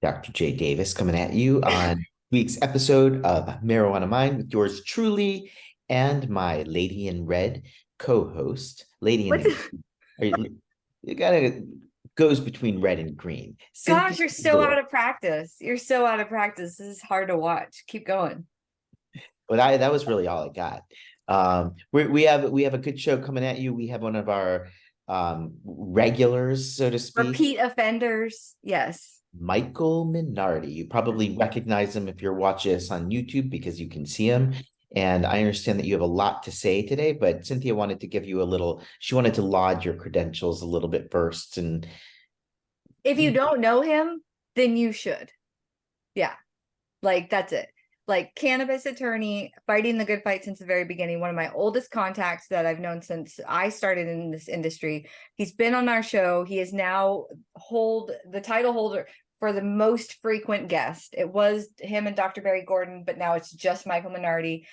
Dr. J. Davis coming at you on week's episode of Marijuana Mind with yours truly and my Lady in Red co-host. Lady in What the the you gotta goes between red and green. Cynthia gosh, you're so Brewer. out of practice. You're so out of practice. This is hard to watch. Keep going. But I that was really all I got. We have a good show coming at you. We have one of our regulars, so to speak. Repeat offenders. Yes. Michael Minardi. You probably recognize him if you're watching us on YouTube because you can see him. And I understand that you have a lot to say today, but Cynthia wanted to give you a little, she wanted to laud your credentials a little bit first. And If you don't know him, then you should. Yeah. Like that's it. Like cannabis attorney, fighting the good fight since the very beginning. One of my oldest contacts that I've known since I started in this industry. He's been on our show. He is now hold the title holder for the most frequent guest. It was him and Dr. Barry Gordon, but now it's just Michael Minardi.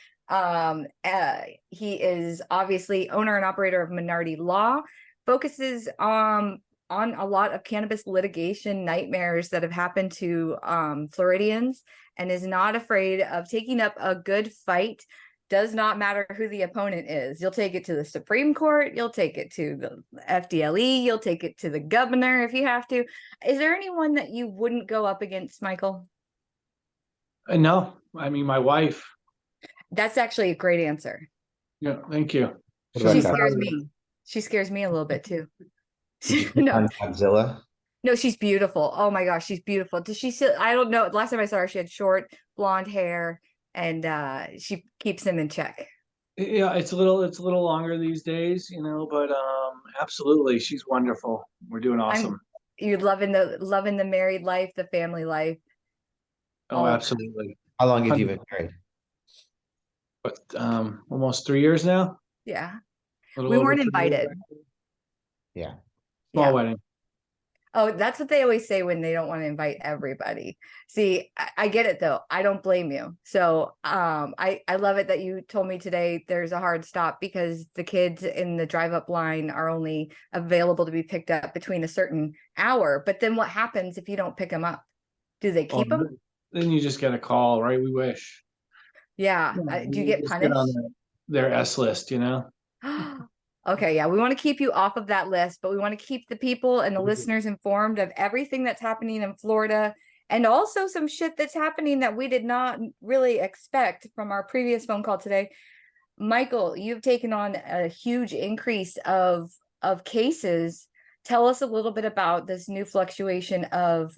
He is obviously owner and operator of Minardi Law, focuses on a lot of cannabis litigation nightmares that have happened to Floridians, and is not afraid of taking up a good fight. Does not matter who the opponent is. You'll take it to the Supreme Court. You'll take it to the FDLE. You'll take it to the governor if you have to. Is there anyone that you wouldn't go up against, Michael? No, I mean my wife. That's actually a great answer. Yeah, thank you. what She about She's Doc? scares me. She scares me a little bit too. Did you pick No, on Godzilla? no, she's beautiful. Oh my gosh, she's beautiful. Does she still? I don't know. Last time I saw her, she had short blonde hair, and she keeps them in check. Yeah, it's a little longer these days, but absolutely, she's wonderful. We're doing I'm awesome. You're loving the married life, the family life, Oh, all of that. absolutely. How long have you 100, been married? but almost 3 years now. Yeah. A little We over weren't 3 years. invited. Yeah. Small Yeah. wedding. Oh, that's what they always say when they don't want to invite everybody. See, I get it though. I don't blame you. So I love it that you told me today there's a hard stop because the kids in the drive up line are only available to be picked up between a certain hour. But then what happens if you don't pick them up? Do they Oh, keep them? then you just get a call, right? We wish. Yeah. Yeah, Do you you get just get on punished? their S list. Okay, yeah, we want to keep you off of that list, but we want to keep the people and the listeners informed of everything that's happening in Florida, and also some shit that's happening that we did not really expect from our previous phone call today. Michael, you've taken on a huge increase of cases. Tell us a little bit about this new fluctuation of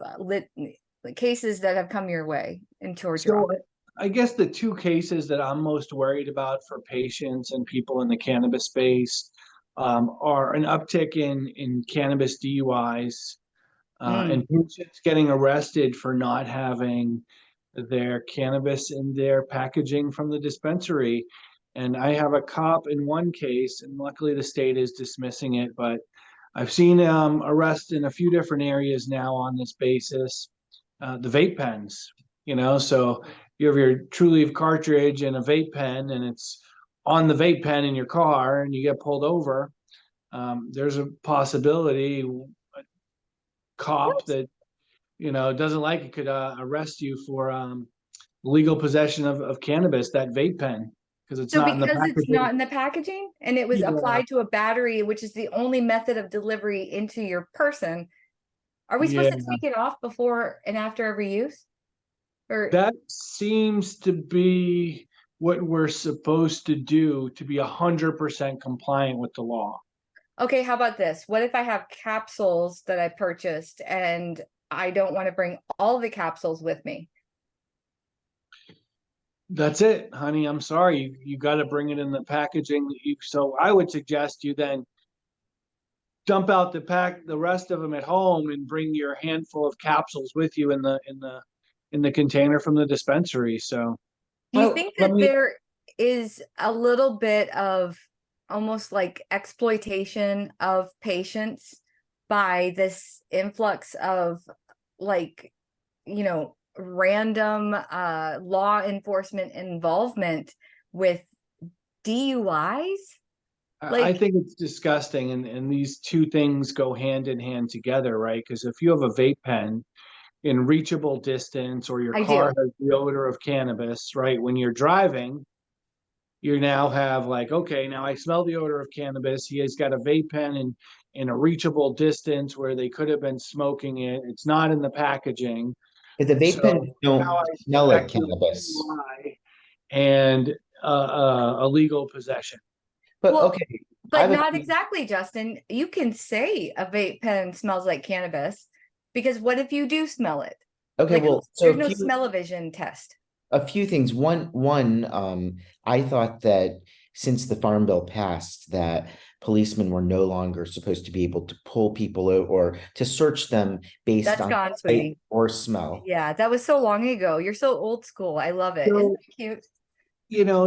cases that have come your way and towards your So office. I guess the two cases that I'm most worried about for patients and people in the cannabis space are an uptick in cannabis DUIs Mm. and patients getting arrested for not having their cannabis in their packaging from the dispensary. And I have a cop in one case, and luckily the state is dismissing it, but I've seen arrests in a few different areas now on this basis. The vape pens, so you have your True Leaf cartridge and a vape pen, and it's on the vape pen in your car, and you get pulled over. There's a possibility a cop What? that doesn't like it could arrest you for legal possession of cannabis, that vape pen, because it's So not in the because it's not packaging. in the packaging and it was Yeah, applied to a battery, which is the only method of delivery into your person, are we supposed yeah. to take it off before and after every use? Or That seems to be what we're supposed to do to be 100% compliant with the law. okay, how about this? What if I have capsules that I purchased and I don't want to bring all the capsules with me? That's it, honey. I'm sorry. You got to bring it in the packaging. So I would suggest you then dump out the rest of them at home and bring your handful of capsules with you in the container from the dispensary. So Do you Well, think let that me. there is a little bit of almost like exploitation of patients by this influx of like, random law enforcement involvement with DUIs? I Like, think it's disgusting, and these two things go hand in hand together, right? Because if you have a vape pen in reachable distance, or your I car do. has the odor of cannabis, right? When you're driving, you now have like, okay, now I smell the odor of cannabis. He has got a vape pen in a reachable distance where they could have been smoking it. It's not in the packaging. But the vape So pens now don't I smell like suspect you of cannabis. DUI and illegal possession. But Well, okay, I but have a not few, exactly, Justin. You can say a vape pen smells like cannabis because what if you do smell it? okay, Like well, so there's no smell-o-vision test. a few things. One, I thought that since the Farm Bill passed, that policemen were no longer supposed to be able to pull people out or to search them based That's on gone, sight sweetie. or smell. Yeah, that was so long ago. You're so old school. I love it. Isn't So, it cute?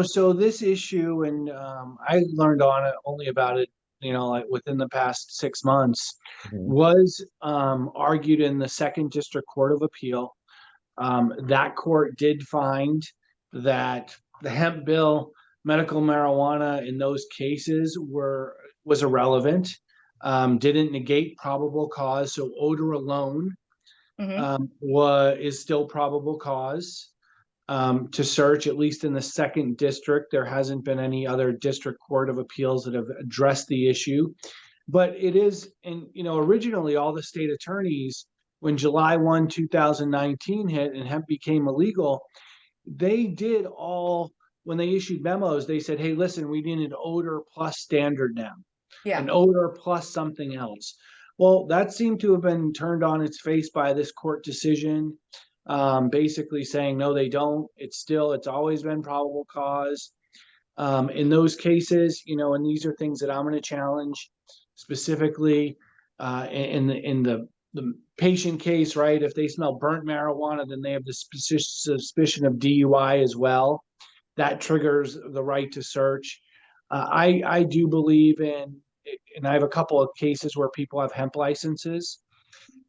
so this issue, and I learned on it only about it, like within the past 6 months, Mhm. was argued in the Second District Court of Appeal. That court did find that the hemp bill, medical marijuana in those cases was irrelevant, didn't negate probable cause. So odor alone Hmm. is still probable cause to search, at least in the second district. There hasn't been any other district court of appeals that have addressed the issue. But it is, and originally all the state attorneys, when July 1, 2019 hit and hemp became illegal, they did all, when they issued memos, they said, hey, listen, we need an odor plus standard now, Yeah. an odor plus something else. Well, that seemed to have been turned on its face by this court decision, basically saying, no, they don't. It's always been probable cause. In those cases, and these are things that I'm going to challenge specifically in the patient case, right? If they smell burnt marijuana, then they have the suspicion of DUI as well. That triggers the right to search. I do believe in, and I have a couple of cases where people have hemp licenses,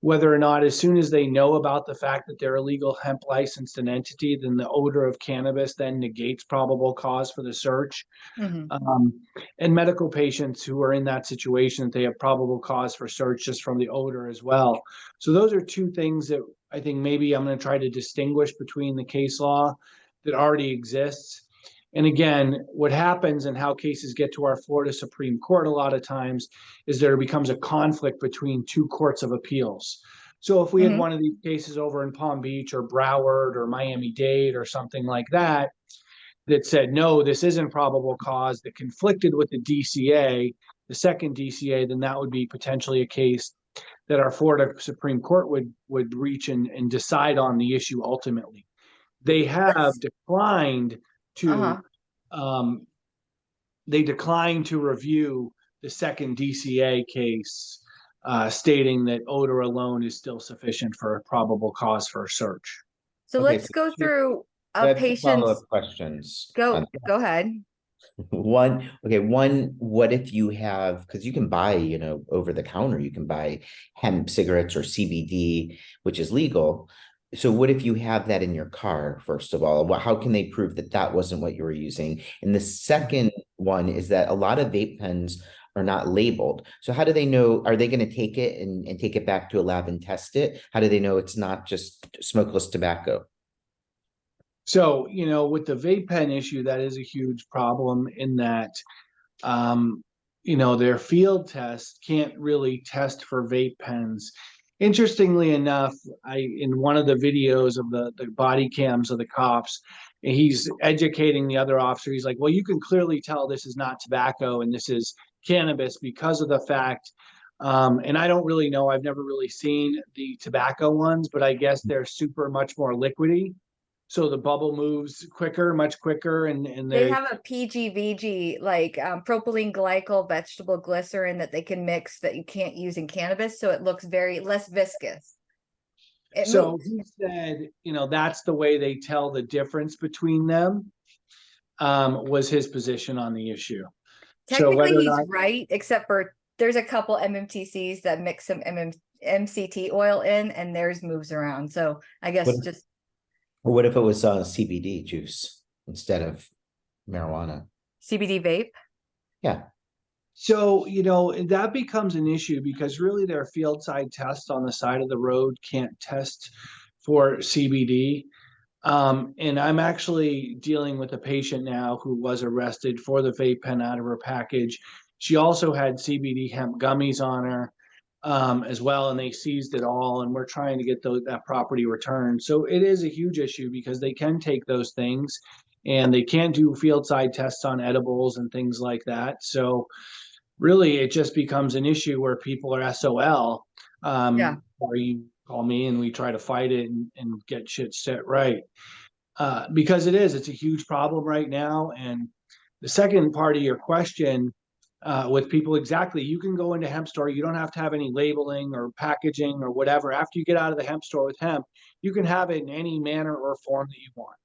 whether or not, as soon as they know about the fact that they're a legal hemp licensed an entity, then the odor of cannabis then negates probable cause for the search. Hmm. Um, and medical patients who are in that situation, they have probable cause for search just from the odor as well. So those are two things that I think maybe I'm going to try to distinguish between the case law that already exists. And again, what happens and how cases get to our Florida Supreme Court a lot of times is there becomes a conflict between two courts of appeals. So if we had Hmm. one of these cases over in Palm Beach or Broward or Miami-Dade or something like that, that said, no, this isn't probable cause, that conflicted with the DCA, the second DCA, then that would be potentially a case that our Florida Supreme Court would reach and decide on the issue ultimately. They have Let's. declined to Uh-huh. um, they declined to review the second DCA case, stating that odor alone is still sufficient for a probable cause for a search. So Okay, let's so go through I a have two patient's follow-up questions on go ahead. one, what if you have, because you can buy, over the counter, you can buy hemp cigarettes or CBD, which is legal. So what if you have that in your car, first of all? How can they prove that that wasn't what you were using? And the second one is that a lot of vape pens are not labeled. So how do they know, are they going to take it and take it back to a lab and test it? How do they know it's not just smokeless tobacco? So, with the vape pen issue, that is a huge problem in that, their field tests can't really test for vape pens. Interestingly enough, in one of the videos of the body cams of the cops, he's educating the other officer. He's like, well, you can clearly tell this is not tobacco and this is cannabis because of the fact, and I don't really know, I've never really seen the tobacco ones, but I guess they're super much more liquidy. So the bubble moves quicker, much quicker, and They they have a PGVG, like propylene glycol vegetable glycerin that they can mix that you can't use in cannabis, so it looks very less viscous. It so moves. he said, that's the way they tell the difference between them, was his position on the issue. So Technically, whether or he's not, right, except for there's a couple MMTCs that mix some MCT oil in, and theirs moves around. So I What guess if, just or what if it was CBD juice instead of marijuana? CBD vape. Yeah. So, that becomes an issue because really their field side tests on the side of the road can't test for CBD. And I'm actually dealing with a patient now who was arrested for the vape pen out of her package. She also had CBD hemp gummies on her as well, and they seized it all. And we're trying to get that property returned. So it is a huge issue because they can take those things and they can't do field side tests on edibles and things like that. So really, it just becomes an issue where people are SOL. Yeah. Or you call me and we try to fight it and get shit set right. Because it's a huge problem right now. And the second part of your question, with people, exactly, you can go into hemp store. You don't have to have any labeling or packaging or whatever. After you get out of the hemp store with hemp, you can have it in any manner or form that you want.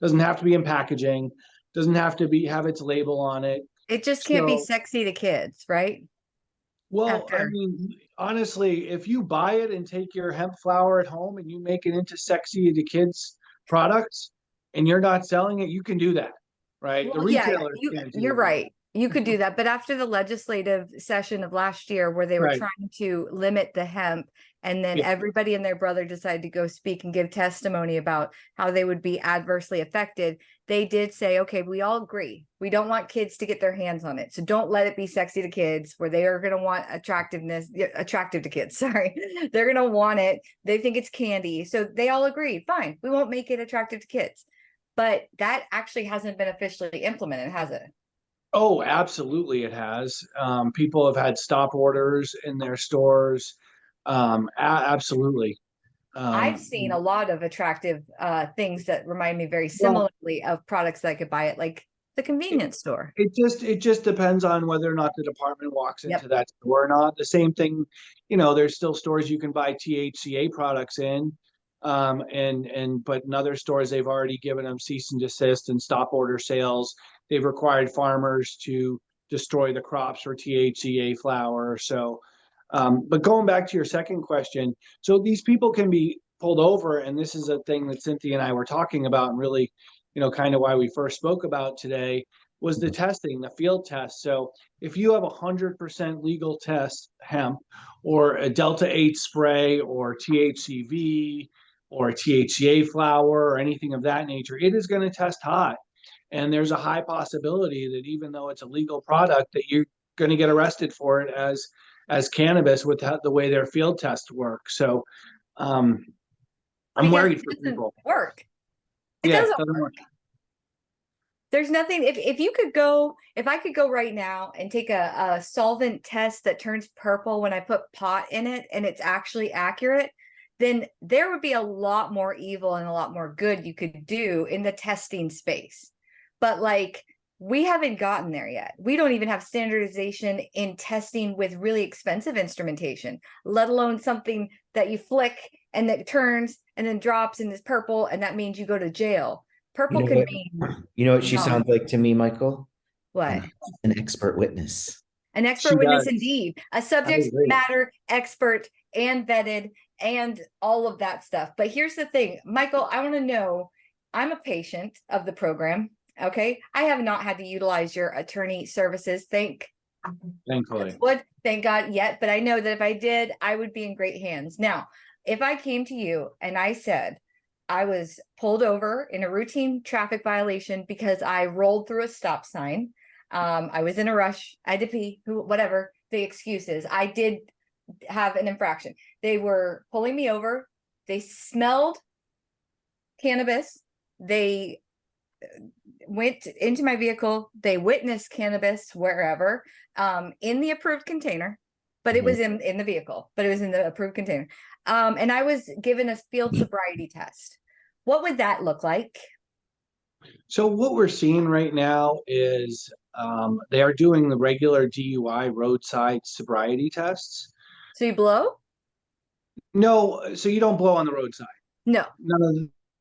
Doesn't have to be in packaging. Doesn't have to have its label on it. It just can't be So, sexy to kids, right? well, I After. mean, honestly, if you buy it and take your hemp flower at home and you make it into sexy to kids products and you're not selling it, you can do that, right? The Well, yeah, retailers can't you're do that. right. You could do that. But after the legislative session of last year, where they were Right. trying to limit the hemp, and then Yeah. everybody and their brother decided to go speak and give testimony about how they would be adversely affected, they did say, okay, we all agree. We don't want kids to get their hands on it. So don't let it be sexy to kids where they are going to want attractive to kids. Sorry. They're going to want it. They think it's candy. So they all agreed, fine, we won't make it attractive to kids. But that actually hasn't been officially implemented, has it? Oh, absolutely, it has. People have had stop orders in their stores. Absolutely. I've seen a lot of attractive things that remind me very Well, similarly of products that I could buy at like the convenience store. it just depends on whether or not the department walks Yep. into that store or not. The same thing, there's still stores you can buy THCA products in. But in other stores they've already given them cease and desist and stop order sales. They've required farmers to destroy the crops for THCA flower. So but going back to your second question, so these people can be pulled over, and this is a thing that Cynthia and I were talking about, and really, kind of why we first spoke about today was the testing, the field test. So if you have 100% legal test hemp, or a Delta 8 spray, or THCV, or THCA flower, or anything of that nature, it is going to test high. And there's a high possibility that even though it's a legal product, that you're going to get arrested for it as cannabis with the way their field tests work. So um, I'm Because worried it for doesn't people. work. It Yeah, it doesn't doesn't work. work. There's nothing. If I could go right now and take a solvent test that turns purple when I put pot in it and it's actually accurate, then there would be a lot more evil and a lot more good you could do in the testing space. But like, we haven't gotten there yet. We don't even have standardization in testing with really expensive instrumentation, let alone something that you flick and that turns and then drops and is purple, and that means you go to jail. You Purple know could what? mean You know what she um, sounds like to me, Michael? what? An expert witness. An She expert witness does. indeed. A I subject agree. matter expert and vetted and all of that stuff. But here's the thing, Michael, I want to know, I'm a patient of the program. Okay. I have not had to utilize your attorney services. Thankfully. Thank God yet. But I know that if I did, I would be in great hands. Now, if I came to you and I said, I was pulled over in a routine traffic violation because I rolled through a stop sign. I was in a rush. I had to pee, whatever the excuses. I did have an infraction. They were pulling me over. They smelled cannabis. They went into my vehicle. They witnessed cannabis wherever, in the approved container, but it was in the vehicle, but it was in the approved container. And I was given a field sobriety test. What would that look like? So what we're seeing right now is they are doing the regular DUI roadside sobriety tests. So you blow? No, so you don't blow on the roadside. No.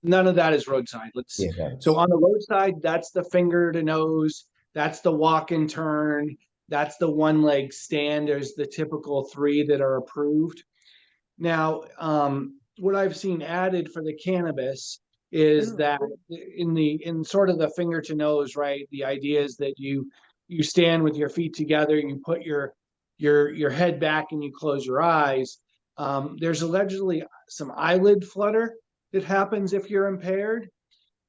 None of that is roadside. Yeah, So that's on the roadside, that's the finger to nose, that's the walk and turn, that's the one leg stand. There's the typical three that are approved. Now, what I've seen added for the cannabis is Ooh. that in sort of the finger to nose, right? The idea is that you you stand with your feet together, you put your head back and you close your eyes. There's allegedly some eyelid flutter that happens if you're impaired,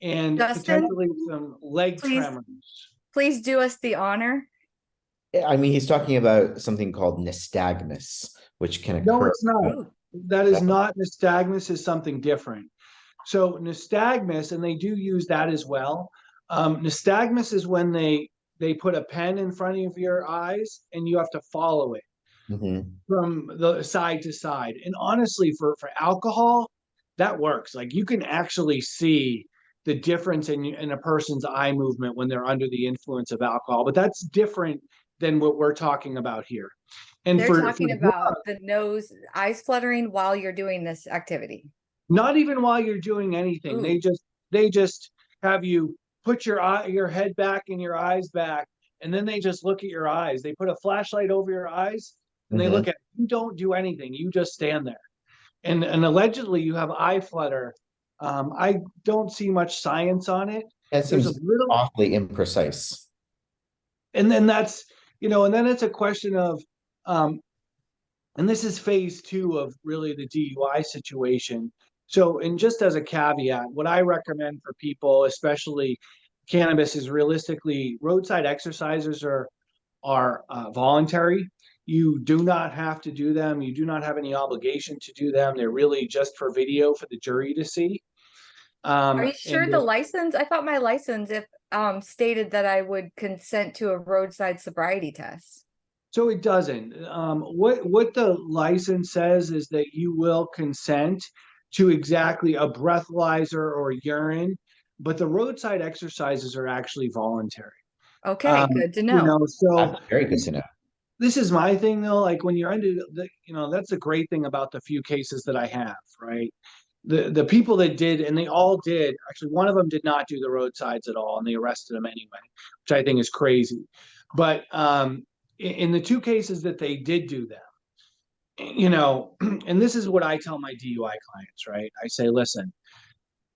and Justin, potentially some leg please, tremors. please do us the honor. I mean, he's talking about something called nystagmus, which can No, occur. it's not. Ooh. That is not nystagmus, is something different. So nystagmus, and they do use that as well. Nystagmus is when they put a pen in front of your eyes and you have to follow it Mhm. from the side to side. And honestly, for alcohol, that works. Like you can actually see the difference in a person's eye movement when they're under the influence of alcohol. But that's different than what we're talking about here. And They're for talking about the nose, eyes fluttering while you're doing this activity. not even while you're doing anything, Ooh. they just have you put your head back and your eyes back, and then they just look at your eyes. They put a flashlight over your eyes and they Mhm. look at you. Don't do anything. You just stand there. And allegedly you have eye flutter. I don't see much science on it. That There's a seems little, awfully imprecise. and then that's, and then it's a question of, um, and this is phase two of really the DUI situation. So, and just as a caveat, what I recommend for people, especially cannabis, is realistically roadside exercises are voluntary. You do not have to do them. You do not have any obligation to do them. They're really just for video for the jury to see. Are you And sure the license? I thought my license if stated that I would consent to a roadside sobriety test. so it doesn't. What the license says is that you will consent to exactly a breathalyzer or urine, but the roadside exercises are actually voluntary. Okay, good to You know. know, so That's very good to know. this is my thing though. Like when you're under the, that's the great thing about the few cases that I have, right? The people that did, and they all did. Actually, one of them did not do the roadsides at all, and they arrested him anyway, which I think is crazy. But in the two cases that they did do them, and this is what I tell my DUI clients, right? I say, listen,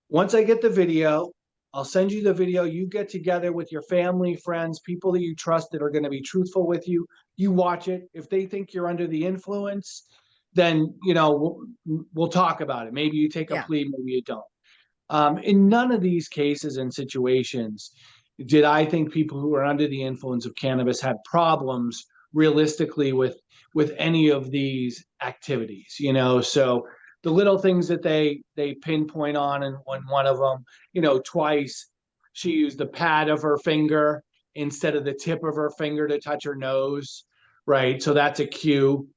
once I get the video, I'll send you the video. You get together with your family, friends, people that you trust that are going to be truthful with you. You watch it. If they think you're under the influence, then we'll talk about it. Maybe you take a Yeah. plea, maybe you don't. In none of these cases and situations did I think people who are under the influence of cannabis had problems realistically with any of these activities. So the little things that they pinpoint on, and when one of them, twice she used the pad of her finger instead of the tip of her finger to touch her nose, right? So that's a cue.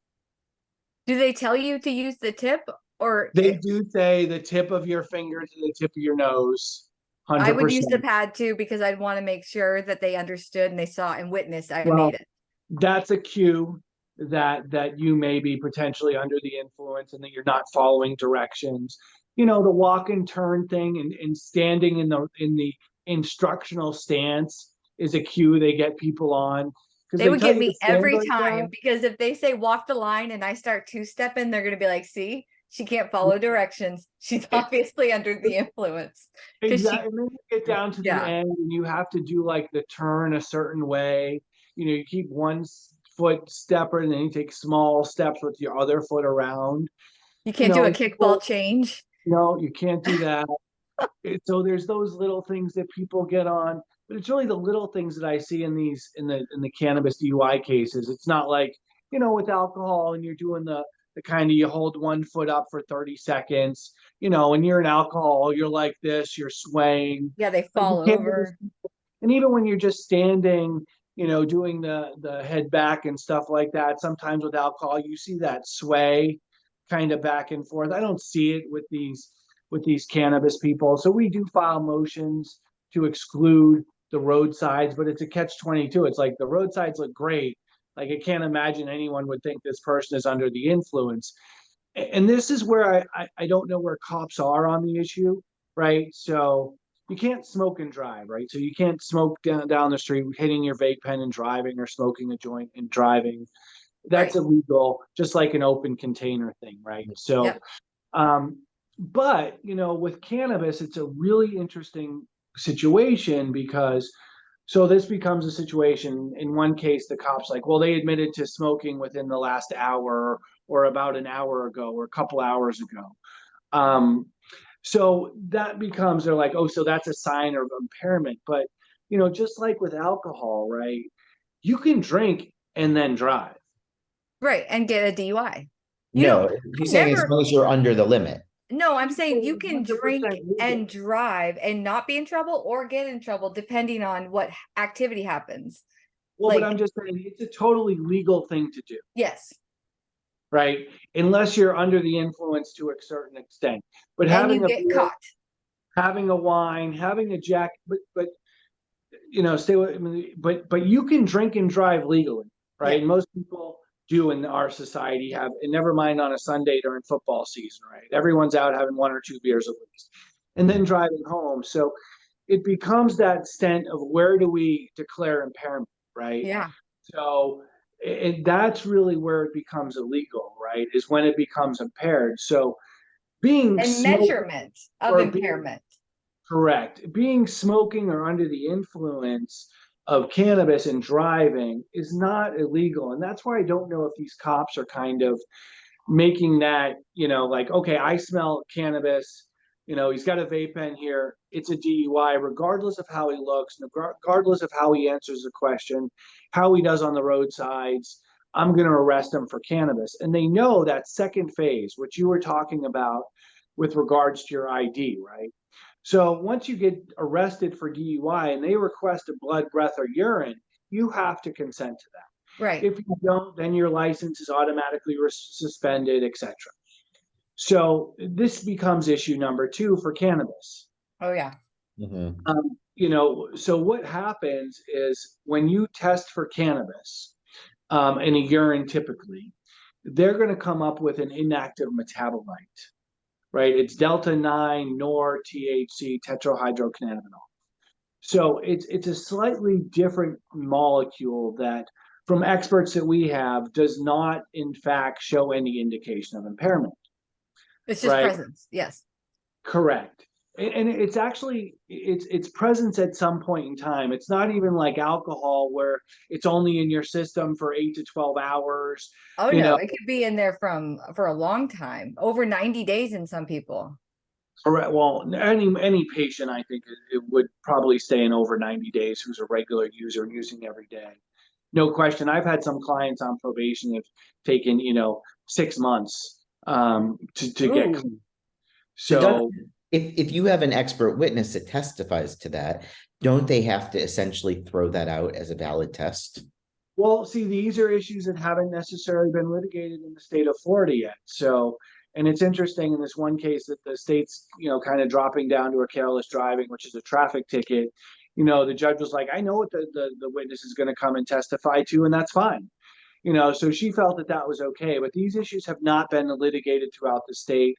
Do they tell you to use the tip or They do say the tip of your finger to the tip of your nose, I would use 100%. the pad too because I'd want to make sure that they understood and they saw and witnessed I Well, made it. that's a cue that you may be potentially under the influence and that you're not following directions. The walk and turn thing, and standing in the instructional stance is a cue they get people on, because They they would tell get you to me stand every like that. time because if they say walk the line and I start two-stepping, they're going to be like, see, she can't follow directions. She's obviously under the influence. Because she, Exactly. And then you get down to the yeah, end and you have to do like the turn a certain way. You keep one foot stepper and then you take small steps with your other foot around. you can't do a People, kickball change. no, you can't do that. So there's those little things that people get on, but it's really the little things that I see in the cannabis DUI cases. It's not like, with alcohol and you're doing the kind of, you hold one foot up for 30 seconds, and you're in alcohol, you're like this, you're swaying. Yeah, they Like fall you can't do this. over. And even when you're just standing, doing the head back and stuff like that, sometimes with alcohol, you see that sway kind of back and forth. I don't see it with these cannabis people. So we do file motions to exclude the roadsides, but it's a catch-22. It's like the roadsides look great. Like I can't imagine anyone would think this person is under the influence. And this is where I don't know where cops are on the issue, right? So you can't smoke and drive, right? So you can't smoke down the street, hitting your vape pen and driving, or smoking a joint and driving. That's Right. illegal, just like an open container thing, right? So, Yep. but with cannabis, it's a really interesting situation because So this becomes a situation. In one case, the cop's like, well, they admitted to smoking within the last hour or about an hour ago or a couple hours ago. So that becomes, they're like, oh, so that's a sign of impairment. But, just like with alcohol, right? You can drink and then drive. Right. And get a DUI. You No, don't, he's I saying as never, long as you're under the limit. no, I'm saying you It's can 100% drink legal. and drive and not be in trouble or get in trouble depending on what activity happens. Well, but Like, I'm just saying it's a totally legal thing to do, yes. right? Unless you're under the influence to a certain extent. But And you having a get beer, caught. having a wine, having a jack, but stay with, I mean, but you can drink and drive legally, right? Yeah. And most people do in our society have, and never mind on a Sunday during football season, right? Everyone's out having one or two beers at least, and then driving home. So it becomes that extent of where do we declare impairment, right? Yeah. So that's really where it becomes illegal, right? Is when it becomes impaired. So being And smoked measurement of or being impairment. correct, being smoking or under the influence of cannabis and driving is not illegal. And that's why I don't know if these cops are kind of making that, like, okay, I smell cannabis, he's got a vape pen here, it's a DUI, regardless of how he looks, regardless of how he answers the question, how he does on the roadsides, I'm going to arrest him for cannabis. And they know that second phase, which you were talking about with regards to your ID, right? So once you get arrested for DUI and they request a blood, breath, or urine, you have to consent to that. Right. If you don't, then your license is automatically suspended, etc. So this becomes issue number 2 for cannabis. Oh, yeah. So what happens is when you test for cannabis in a urine, typically, they're going to come up with an inactive metabolite, right? It's delta 9 nor THC tetrahydrocannabinol. So it's a slightly different molecule that, from experts that we have, does not in fact show any indication of impairment. It's just Right? presence. Yes. Correct. And it's actually it's presence at some point in time. It's not even like alcohol where it's only in your system for 8 to 12 hours. Oh, no, it could be in there for a long time, over 90 days in some people. Correct. Well, any patient, I think it would probably stay in over 90 days who's a regular user and using every day. No question. I've had some clients on probation have taken, 6 months to get clean. So if you have an expert witness that testifies to that, don't they have to essentially throw that out as a valid test? Well, see, these are issues that haven't necessarily been litigated in the state of Florida yet. So, and it's interesting in this one case that the state's, kind of dropping down to a careless driving, which is a traffic ticket. The judge was like, I know what the witness is going to come and testify to, and that's fine. So she felt that that was okay. But these issues have not been litigated throughout the state.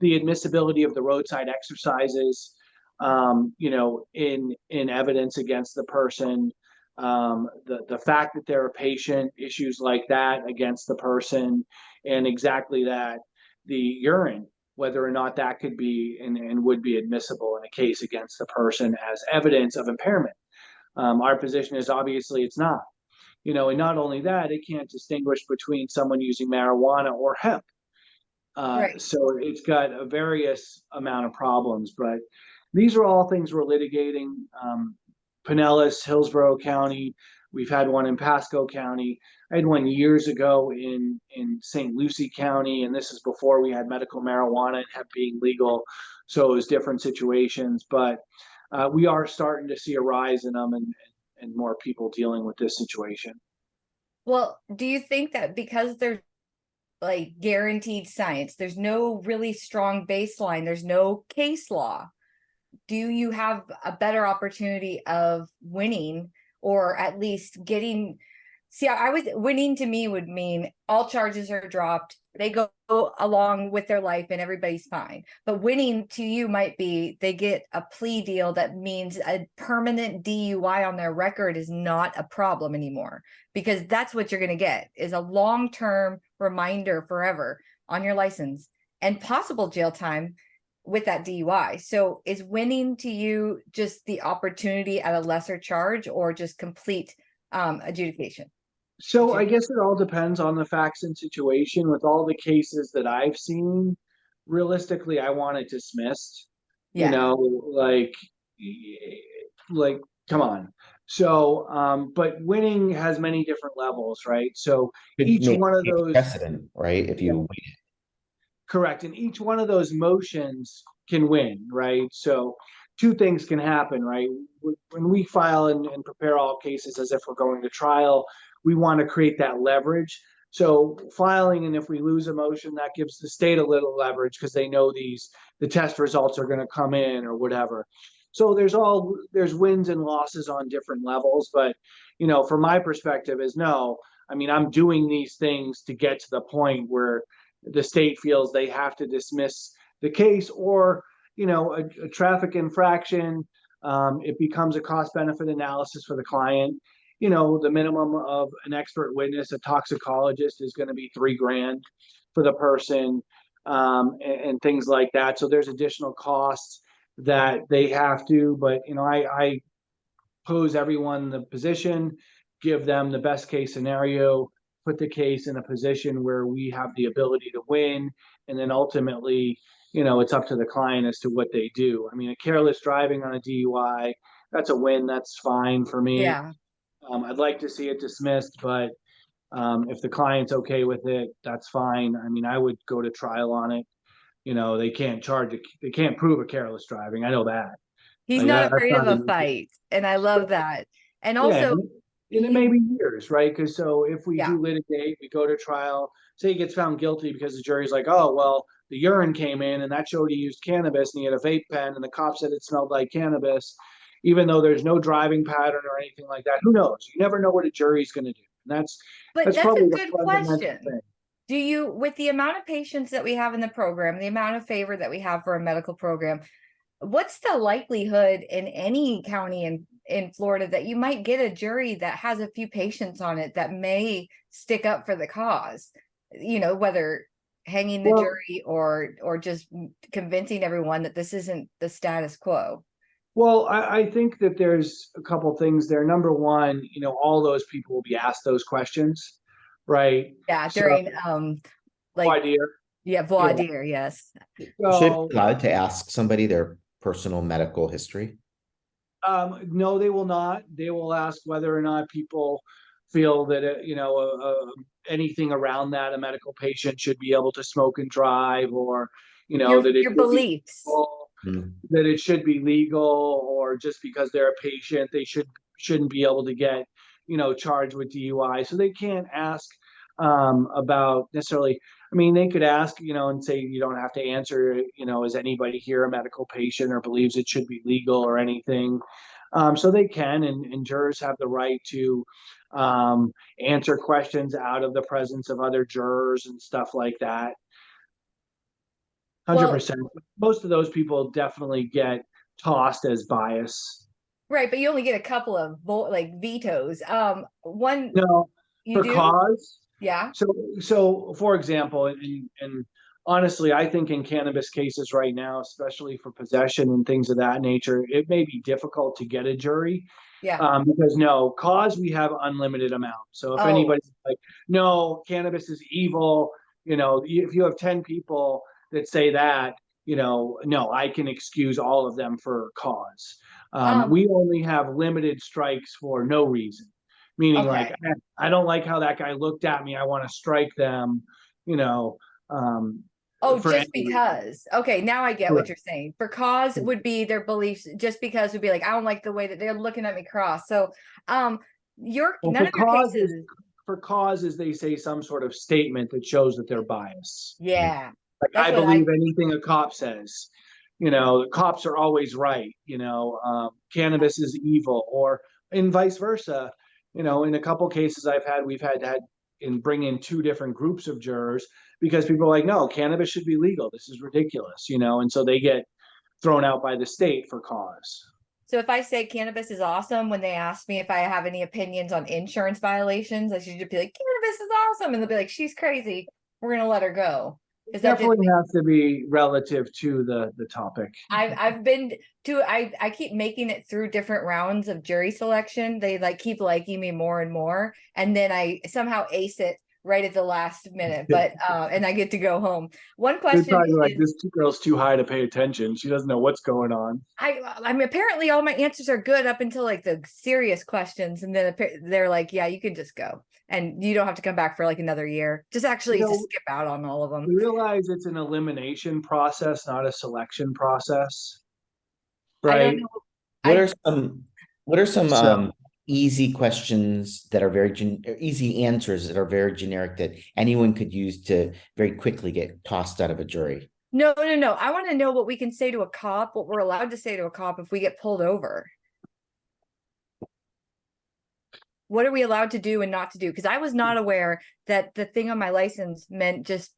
The admissibility of the roadside exercises, in evidence against the person, the fact that they're a patient, issues like that against the person, and exactly that, the urine, whether or not that could be and would be admissible in a case against the person as evidence of impairment. Our position is obviously it's not. And not only that, it can't distinguish between someone using marijuana or hemp. Right. So it's got a various amount of problems, but these are all things we're litigating. Pinellas, Hillsborough County. We've had one in Pasco County. I had one years ago in St. Lucie County, and this is before we had medical marijuana and hemp being legal. So it was different situations, but we are starting to see a rise in them and more people dealing with this situation. Well, do you think that because there's like guaranteed science, there's no really strong baseline, there's no case law, do you have a better opportunity of winning, or at least getting, winning to me would mean all charges are dropped, they go along with their life and everybody's fine. But winning to you might be they get a plea deal that means a permanent DUI on their record is not a problem anymore, because that's what you're going to get is a long-term reminder forever on your license and possible jail time with that DUI. So is winning to you just the opportunity at a lesser charge, or just complete adjudication? So I guess it all depends on the facts and situation. With all the cases that I've seen, realistically, I want it dismissed. You Yeah. know, like, like, come on. So, but winning has many different levels, right? So Could each make one of a those, precedent, right? If yeah, you correct, and each one of those motions can win, right? So two things can happen, right? When we file and prepare all cases as if we're going to trial, we want to create that leverage. So filing, and if we lose a motion, that gives the state a little leverage because they know the test results are going to come in or whatever. So there's wins and losses on different levels, but from my perspective is no. I mean, I'm doing these things to get to the point where the state feels they have to dismiss the case, or a traffic infraction, it becomes a cost benefit analysis for the client. The minimum of an expert witness, a toxicologist, is going to be $3,000 for the person, and things like that. So there's additional costs that they have to, but I pose everyone in the position, give them the best case scenario, put the case in a position where we have the ability to win, and then ultimately, it's up to the client as to what they do. I mean, a careless driving on a DUI, that's a win. That's fine for me. Yeah. I'd like to see it dismissed, but if the client's okay with it, that's fine. I mean, I would go to trial on it. They can't charge it. They can't prove a careless driving. I know that. He's Like not that's afraid of not a an issue. fight, and I love that. And Yeah, also, and it may be years, right? Because so if we yeah. do litigate, we go to trial, say he gets found guilty because the jury's like, oh, well, the urine came in and that showed he used cannabis and he had a vape pen and the cop said it smelled like cannabis, even though there's no driving pattern or anything like that. Who knows? You never know what a jury's going to do. And But that's that's probably a the good fundamental question. thing. Do you, with the amount of patients that we have in the program, the amount of favor that we have for a medical program, what's the likelihood in any county in Florida that you might get a jury that has a few patients on it that may stick up for the cause? Whether hanging the Well, jury or just convincing everyone that this isn't the status quo. Well, I think that there's a couple things there. Number one, all those people will be asked those questions, right? Yeah, So, during like idea. yeah, Yeah. voir dire, yes. should So, be allowed to ask somebody their personal medical history. no, they will not. They will ask whether or not people feel that anything around that a medical patient should be able to smoke and drive, or Your that it your should be beliefs. legal, Mhm. that it should be legal, or just because they're a patient they shouldn't be able to get charged with DUI. So they can't ask about necessarily. I mean, they could ask, and say you don't have to answer, is anybody here a medical patient or believes it should be legal or anything. So they can, and jurors have the right to answer questions out of the presence of other jurors and stuff like that. Well, 100%. Most of those people definitely get tossed as bias. right, but you only get a couple of vetoes. One No, you for do? cause. Yeah. So for example, and honestly, I think in cannabis cases right now, especially for possession and things of that nature, it may be difficult to get a jury. Yeah. Because no, cause we have unlimited amount. So if Oh, anybody's like, no, cannabis is evil, if you have 10 people that say that, no, I can excuse all of them for cause. um, We only have limited strikes for no reason, meaning like, okay. I don't like how that guy looked at me. I want to strike them, you know, Oh, for any just reason. because. Okay, now I get what Correct. you're saying. For cause would be their beliefs, just because would be like, I don't like the way that they're looking at me cross. So, Well, none of your cases, for causes, they say some sort of statement that shows that they're biased. yeah, Like, that's I what I, believe anything a cop says. The cops are always right. Cannabis is evil, or and vice versa. In a couple cases we've had and bring in two different groups of jurors because people are like, no, cannabis should be legal. This is ridiculous. And so they get thrown out by the state for cause. so if I say cannabis is awesome, when they ask me if I have any opinions on insurance violations, I should just be like, cannabis is awesome. And they'll be like, she's crazy. We're going to let her go. Is that Definitely has to be relative to the topic. I've been to I keep making it through different rounds of jury selection. They like keep liking me more and more, and then I somehow ace it right at the last minute. But and I get to go home. One They're question probably like, is, this girl's too high to pay attention. She doesn't know what's going on. I mean, apparently all my answers are good up until like the serious questions, and then they're like, yeah, you can just go, and you don't have to come back for like another year. Just actually just skip out on all of them. We realize it's an elimination process, not a selection process, I don't right? know. What I are some what are some So- easy questions that are very easy answers that are very generic that anyone could use to very quickly get tossed out of a jury? No. I want to know what we can say to a cop, what we're allowed to say to a cop if we get pulled over. What are we allowed to do and not to do? Because I was not aware that the thing on my license meant just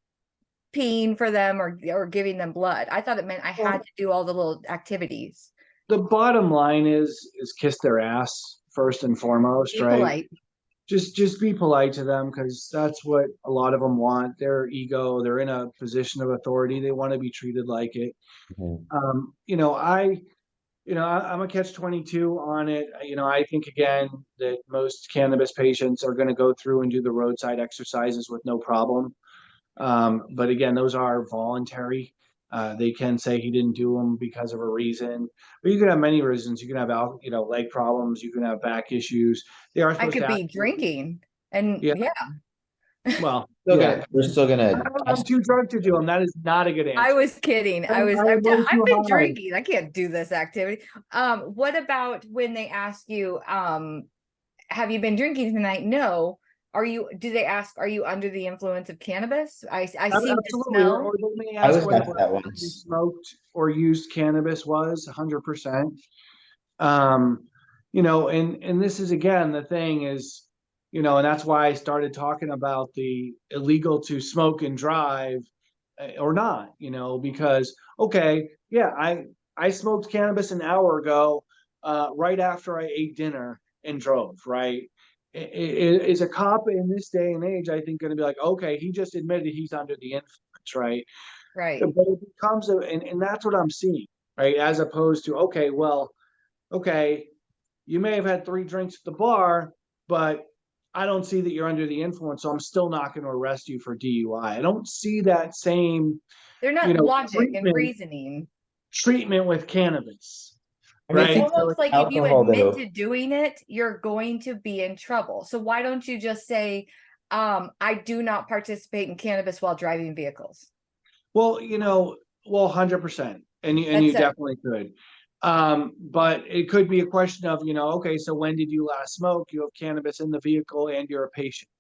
peeing for them or giving them blood. I thought it meant I had to do all the little activities. The bottom line is kiss their ass first and foremost, Be right? polite. Just be polite to them, because that's what a lot of them want. Their ego, they're in a position of authority. They want to be treated like it. Mhm. I'm a catch-22 on it. I think again that most cannabis patients are going to go through and do the roadside exercises with no problem. But again, those are voluntary. They can say he didn't do them because of a reason, but you can have many reasons. You can have leg problems. You can have back issues. They are I supposed could to be act. drinking. And Yeah. yeah, Well, We're still gonna I'm too drunk to do them. That is not a good answer. I was kidding. I'm way I've too been high. drinking. I can't do this activity. What about when they ask you, have you been drinking tonight? No. Do they ask, are you under the influence of cannabis? I seem to Absolutely. smell. Or they may I ask was what asked that you once. smoked or used cannabis was 100%. Um, and this is again, the thing is, and that's why I started talking about the illegal to smoke and drive or not, because, okay, yeah, I smoked cannabis an hour ago, right after I ate dinner and drove, right? Is a cop in this day and age, I think, going to be like, okay, he just admitted he's under the influence, right? Right. But it becomes and that's what I'm seeing, right? As opposed to, okay, well, okay, you may have had 3 drinks at the bar, but I don't see that you're under the influence, so I'm still not going to arrest you for DUI. I don't see that same, They're not logic and treatment reasoning. with cannabis, I mean, I It's right? think almost like if you alcohol admit though. to doing it, you're going to be in trouble. So why don't you just say, I do not participate in cannabis while driving vehicles? Well, 100%, and you definitely could. But it could be a question of, okay, so when did you last smoke? You have cannabis in the vehicle and you're a patient,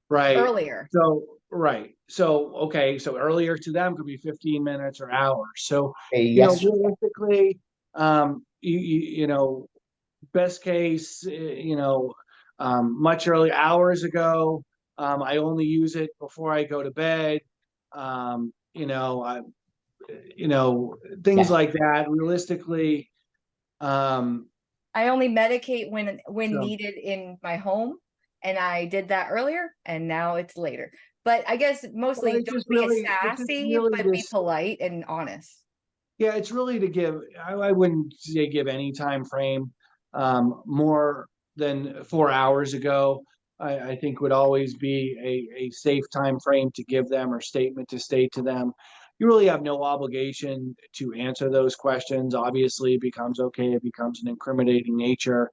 right? Earlier. So, right. So, okay, so earlier to them could be 15 minutes or hours. So, Yes, realistically, best case, much earlier, hours ago. I only use it before I go to bed. I, things yes. like that. Realistically, I only medicate when so needed in my home, and I did that earlier, and now it's later. But I guess mostly it's don't just be a really, it's just sassy, really but be this. polite and honest. Yeah, it's really to give. I wouldn't say give any time frame more than 4 hours ago. I think would always be a safe time frame to give them or statement to state to them. You really have no obligation to answer those questions. Obviously, it becomes okay. It becomes an incriminating nature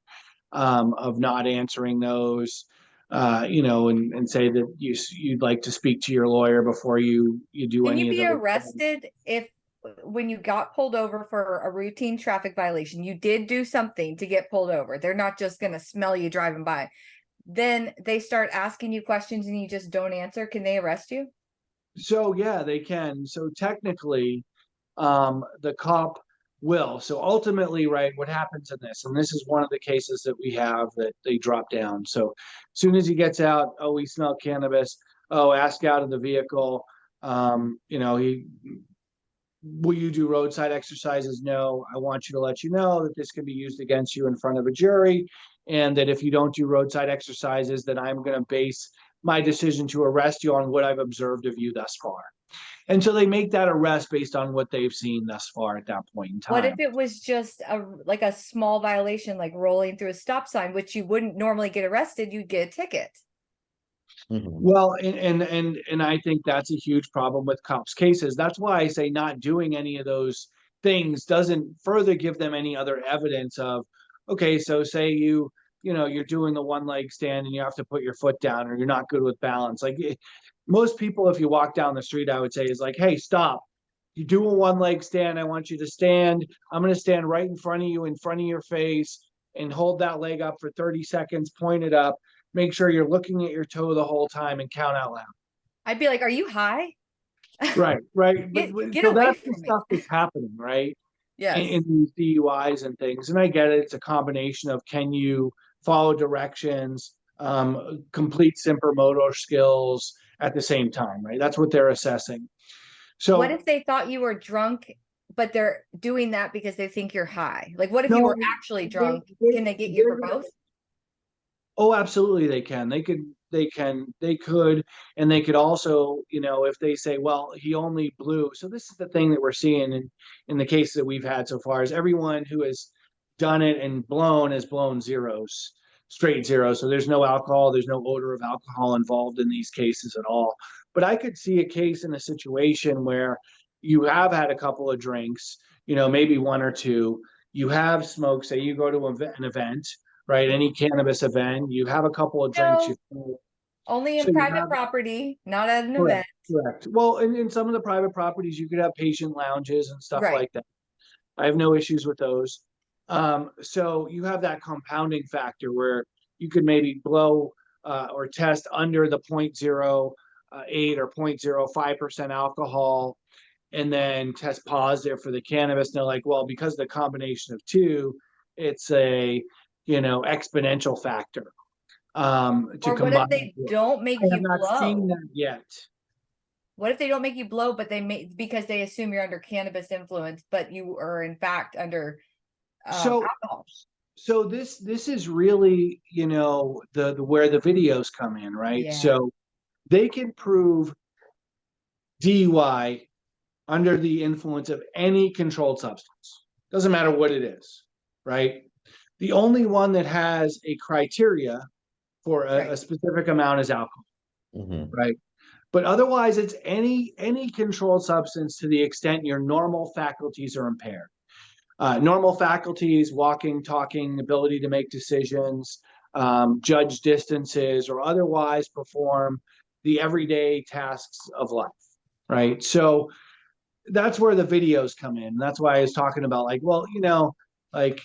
of not answering those. And say that you'd like to speak to your lawyer before you do Can any you of be those. arrested if when you got pulled over for a routine traffic violation, you did do something to get pulled over? They're not just going to smell you driving by. Then they start asking you questions and you just don't answer. Can they arrest you? So yeah, they can. So technically, the cop will. So ultimately, right, what happens in this, and this is one of the cases that we have that they drop down. So as soon as he gets out, oh, we smell cannabis. Oh, ask out of the vehicle. He will you do roadside exercises? No. I want you to let you know that this can be used against you in front of a jury, and that if you don't do roadside exercises, then I'm going to base my decision to arrest you on what I've observed of you thus far. And so they make that arrest based on what they've seen thus far at that point in What if time. it was just a small violation, like rolling through a stop sign, which you wouldn't normally get arrested, you'd get a ticket. Well, and I think that's a huge problem with cops' cases. That's why I say not doing any of those things doesn't further give them any other evidence of, okay, so say you're doing the one leg stand and you have to put your foot down or you're not good with balance. Like most people, if you walk down the street, I would say is like, hey, stop. You do a one leg stand. I want you to stand. I'm going to stand right in front of you, in front of your face, and hold that leg up for 30 seconds, point it up. Make sure you're looking at your toe the whole time and count out loud. I'd be like, are you high? Right. But Get so away that's the from me. stuff that's happening, right? Yes. In these DUIs and things. And I get it. It's a combination of can you follow directions, complete simple motor skills at the same time, right? That's what they're assessing. So What if they thought you were drunk, but they're doing that because they think you're high? Like, what if you no, were actually drunk? Can they get you for both? Oh, absolutely they can. They could, and they could also, if they say, well, he only blew. So this is the thing that we're seeing in the cases that we've had so far is everyone who has done it and blown has blown zeros, straight zeros. So there's no alcohol, there's no odor of alcohol involved in these cases at all. But I could see a case in a situation where you have had a couple of drinks, maybe one or two, you have smoked, say you go to an event, right? Any cannabis event, you have a couple of drinks. No, only So in you private have, property, not at an event. correct, correct. Well, in some of the private properties, you could have patient lounges and stuff Right. like that. I have no issues with those. So you have that compounding factor where you could maybe blow or test under the 0.08 or 0.05% alcohol and then test positive for the cannabis. And they're like, well, because of the combination of two, it's a exponential factor to Or what if combine. they don't make I have you not seen blow? that yet. What if they don't make you blow, but because they assume you're under cannabis influence, but you are in fact under So alcohol? so this is really the where the videos come in, right? Yeah. So they can prove DUI under the influence of any controlled substance. Doesn't matter what it is, right? The only one that has a criteria for a Right. specific amount is alcohol, right? But otherwise, it's any controlled substance to the extent your normal faculties are impaired. Normal faculties, walking, talking, ability to make decisions, judge distances, or otherwise perform the everyday tasks of life, right? So that's where the videos come in. That's why I was talking about like, well, like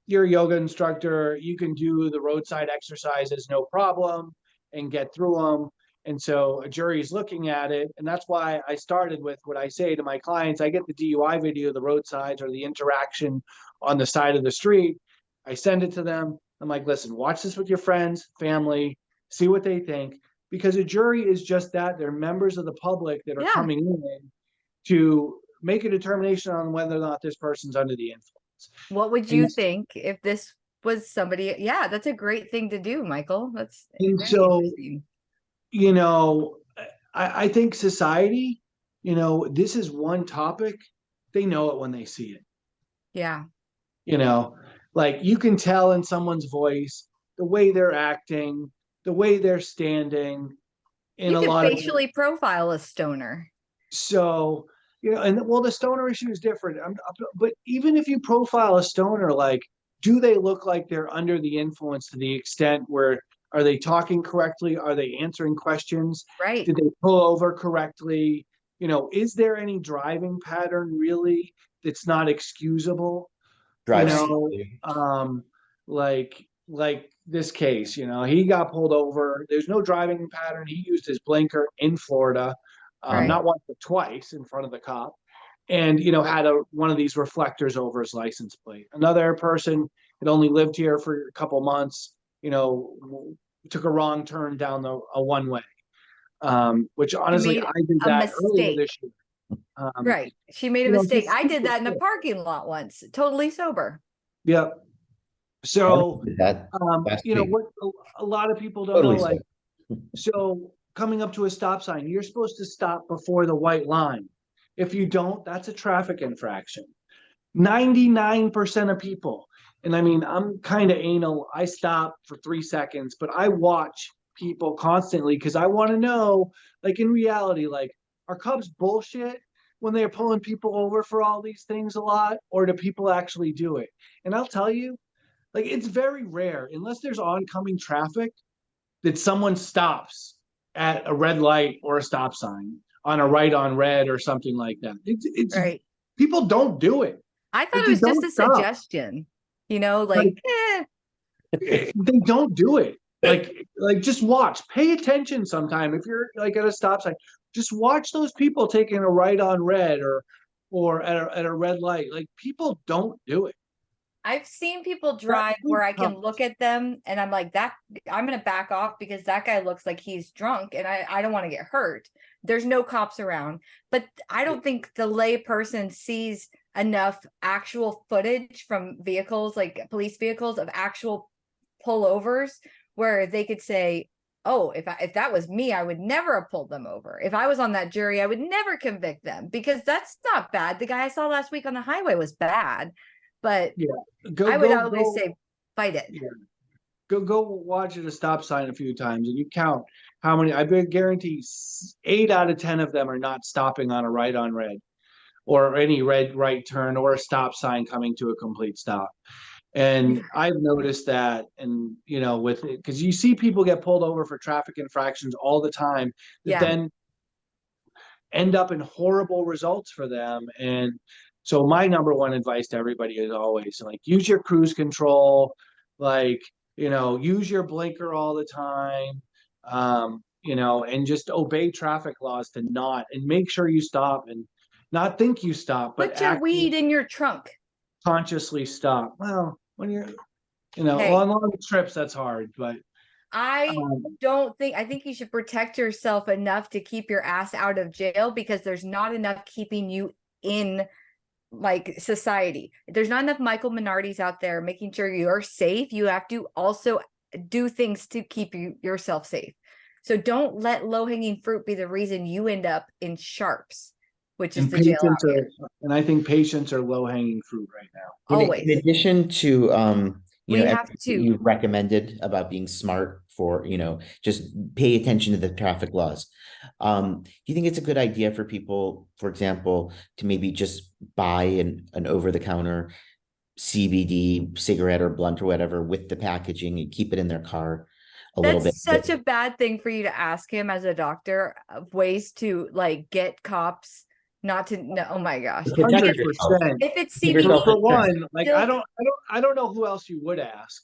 you're a yoga instructor, you can do the roadside exercises no problem and get through them. And so a jury is looking at it. And that's why I started with what I say to my clients. I get the DUI video, the roadsides or the interaction on the side of the street. I send it to them. I'm like, listen, watch this with your friends, family, see what they think. Because a jury is just that. They're members of the public that are coming in to make a determination on whether or not this person's under the influence. What would you think if this was somebody? Yeah, that's a great thing to do, Michael. That's And very so, interesting. I think society, this is one topic. They know it when they see it. Yeah. Like you can tell in someone's voice, the way they're acting, the way they're standing. In You a could lot of facially profile a stoner. So, and well, the stoner issue is different. But even if you profile a stoner, like, do they look like they're under the influence to the extent where are they talking correctly? Are they answering questions? Right. Did they pull over correctly? Is there any driving pattern really that's not excusable? Drive Like this case, he got pulled over. There's no driving pattern. He used his blinker in Florida, Right. not once but twice in front of the cop, and had one of these reflectors over his license plate. Another person had only lived here for a couple months. Took a wrong turn down a one way, which honestly made I did a that earlier mistake. this year. Right. She made a mistake. just I did that in a super parking lot once, totally sober. Yeah. So, that last week. what a lot of people don't know, Totally like, so. so coming up to a stop sign, you're supposed to stop before the white line. If you don't, that's a traffic infraction. 99% of people, and I mean, I'm kind of anal. I stop for 3 seconds, but I watch people constantly because I want to know, like in reality, like are cops bullshit when they're pulling people over for all these things a lot, or do people actually do it? And I'll tell you, like it's very rare, unless there's oncoming traffic, that someone stops at a red light or a stop sign on a right on red or something like that. It's Right. people don't do it. I thought Like it they was just don't a stop. suggestion, like, Like they don't do it. Like just watch. Pay attention sometime. If you're like at a stop sign, just watch those people taking a right on red or at a red light. Like people don't do it. I've seen people That drive where I can comes. look at them and I'm like, that I'm gonna back off because that guy looks like he's drunk and I don't want to get hurt. There's no cops around. But I don't think the lay person sees enough actual footage from vehicles, like police vehicles, of actual pullovers where they could say, oh, if that was me, I would never have pulled them over. If I was on that jury, I would never convict them because that's not bad. The guy I saw last week on the highway was bad, but Yeah. I would always say fight it. Yeah. Go watch at a stop sign a few times and you count how many. I guarantee 8 out of 10 of them are not stopping on a right on red or any red right turn or a stop sign coming to a complete stop. And I've noticed that, and with it, because you see people get pulled over for traffic infractions all the time that Yeah. then end up in horrible results for them. And so my number one advice to everybody is always like use your cruise control, like use your blinker all the time, and just obey traffic laws to not and make sure you stop and not think you stop, but Put your actually weed in your trunk. consciously stop. Well, when you're Hey. on long trips, that's hard, but I think you should protect yourself enough to keep your ass out of jail because there's not enough keeping you in like society. There's not enough Michael Minardis out there making sure you're safe. You have to also do things to keep yourself safe. So don't let low-hanging fruit be the reason you end up in sharps, which is the jail out here. And I think patients are low-hanging fruit right now. Always. In addition to We have everything to. you recommended about being smart for, just pay attention to the traffic laws. Do you think it's a good idea for people, for example, to maybe just buy an over-the-counter CBD cigarette or blunt or whatever with the packaging and keep it in their car a little bit? That's such a bad thing for you to ask him as a doctor of ways to like get cops not to know. Oh my gosh. Protect yourself. 100%. If it's Give CBD, yourself For one, like still- I don't know who else you would ask.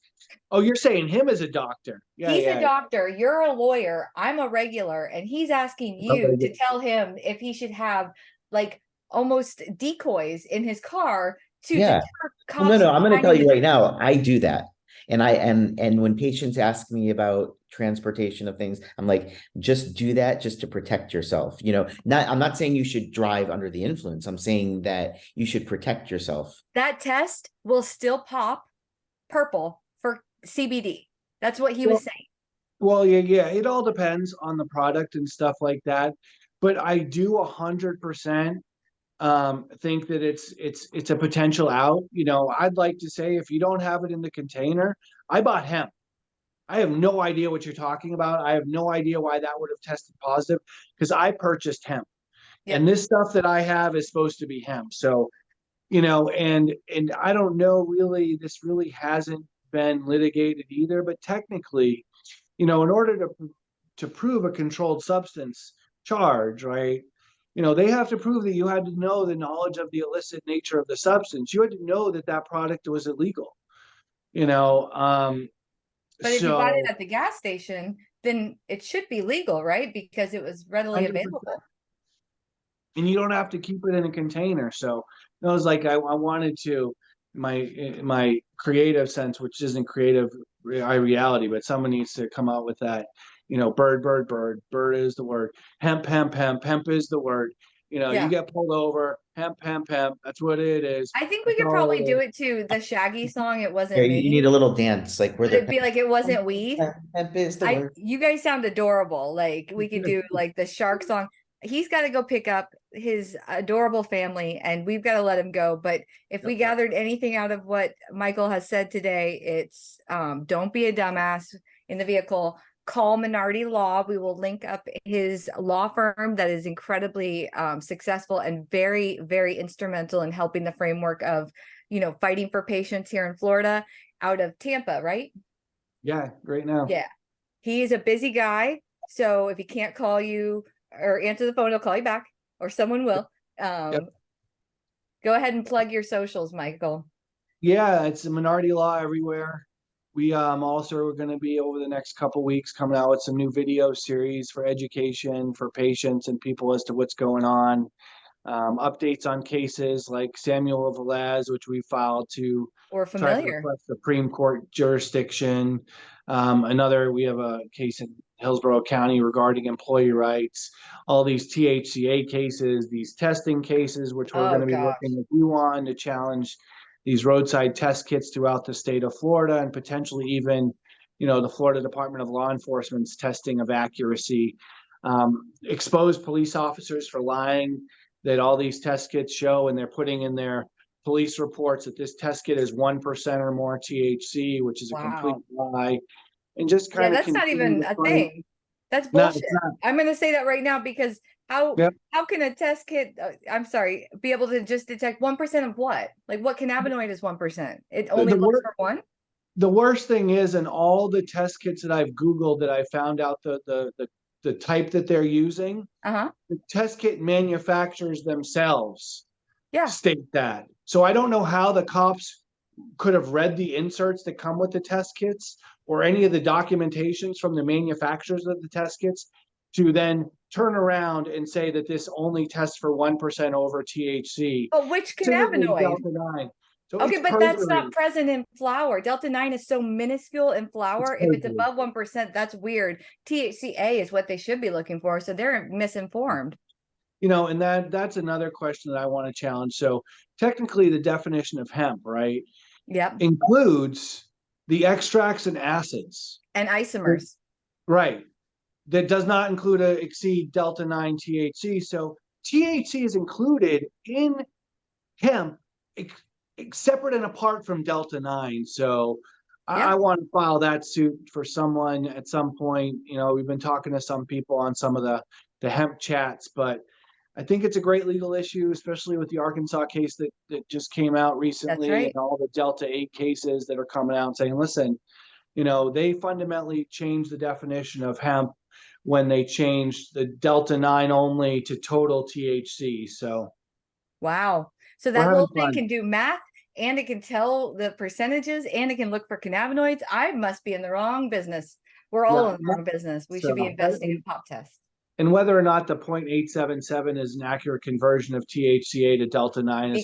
Oh, you're saying him as a doctor? Yeah, he's yeah. a doctor, you're a lawyer, I'm a regular, and he's asking you to tell him if he should have like almost decoys in his car to Yeah. deter Well, cops. no, I'm going to tell finding you the- right now, I do that. And when patients ask me about transportation of things, I'm like, just do that just to protect yourself. I'm not saying you should drive under the influence. I'm saying that you should protect yourself. That test will still pop purple for CBD. That's what he was saying. Well, yeah. It all depends on the product and stuff like that. But I do 100% think that it's a potential out. I'd like to say if you don't have it in the container, I bought hemp. I have no idea what you're talking about. I have no idea why that would have tested positive because I purchased hemp. Yeah. And this stuff that I have is supposed to be hemp. So, and I don't know really, this really hasn't been litigated either, but technically, in order to prove a controlled substance charge, right? They have to prove that you had to know the knowledge of the illicit nature of the substance. You had to know that product was illegal. But if you bought it at the gas station, then it should be legal, right? Because it was readily 100%. available. And you don't have to keep it in a container. So it was like I wanted to my creative sense, which isn't creative reality, but someone needs to come out with that. Bird is the word. Hemp is the word. You get pulled over, hemp, hemp, hemp. That's what it is. I think we That's could all probably it do is. it to the Shaggy song. It Yeah, wasn't you need me. a little dance, like where But they're it'd be like it wasn't weed. hemp is the word. You guys sound adorable. Like we could do like the shark song. He's got to go pick up his adorable family and we've got to let him go. But if we gathered anything out of what Michael has said today, it's don't be a dumbass in the vehicle. Call Minardi Law. We will link up his law firm that is incredibly successful and very, very instrumental in helping the framework of, fighting for patients here in Florida out of Tampa, right? Yeah, great now. Yeah. He is a busy guy. So if he can't call you or answer the phone, he'll call you back or someone will. Go ahead and plug your socials, Michael. Yeah, it's a Minardi Law everywhere. We also are going to be over the next couple weeks coming out with some new video series for education for patients and people as to what's going on. Updates on cases like Samuel Velez, which we filed to Or try to familiar. request Supreme Court jurisdiction. We have a case in Hillsborough County regarding employee rights. All these THCA cases, these testing cases, which we're going to be working with you on to challenge these roadside test kits throughout the state of Florida and potentially even, the Florida Department of Law Enforcement's testing of accuracy. Expose police officers for lying that all these test kits show, and they're putting in their police reports that this test kit is 1% or more THC, which is a complete lie. And just kind of that's not even a thing. That's No, bullshit. it's not. I'm going to say that right now because how can a test kit, be able to just detect 1% of what? Like what cannabinoid is 1%? It only looks for one? The worst thing is, in all the test kits that I've Googled, that I found out the type that they're using, the test kit manufacturers themselves state that. So I don't know how the cops could have read the inserts that come with the test kits or any of the documentations from the manufacturers of the test kits to then turn around and say that this only tests for 1% over THC. But which cannabinoid? Delta-9. So okay, but that's not present in flower. Delta-9 is so minuscule in flower. If it's above 1%, that's weird. THCA is what they should be looking for. So they're misinformed. And that's another question that I want to challenge. So technically the definition of hemp, right? Yep. Includes the extracts and acids. And isomers. Right. That does not include exceed Delta-9 THC. So THC is included in hemp, separate and apart from Delta-9. So I want to file that suit for someone at some point. We've been talking to some people on some of the hemp chats, but I think it's a great legal issue, especially with the Arkansas case that just came out recently. That's right. And all the Delta-8 cases that are coming out saying, listen, they fundamentally changed the definition of hemp when they changed the Delta-9 only to total THC. So wow. So that little thing can do math and it can tell the percentages and it can look for cannabinoids. I must be in the wrong business. We're all in the wrong business. We should be investing in pop tests. And whether or not the 0.877 is an accurate conversion of THCA to Delta-9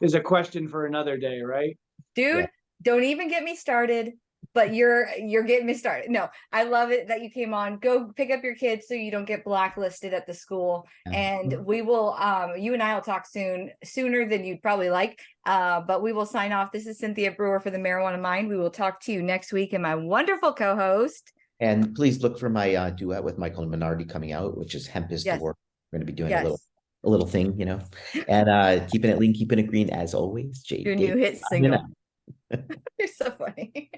is a question for another day, right? Dude, don't even get me started. But you're getting me started. No, I love it that you came on. Go pick up your kids so you don't get blacklisted at the school. And we will, you and I will talk sooner than you'd probably like. But we will sign off. This is Cynthia Brewer for the Marijuana Mind. We will talk to you next week and my wonderful co-host. And please look for my duet with Michael and Minardi coming out, which is Hemp is the Work. We're going to be doing a little thing, and keeping it lean, keeping it green as always. Your new hit single. You're so funny.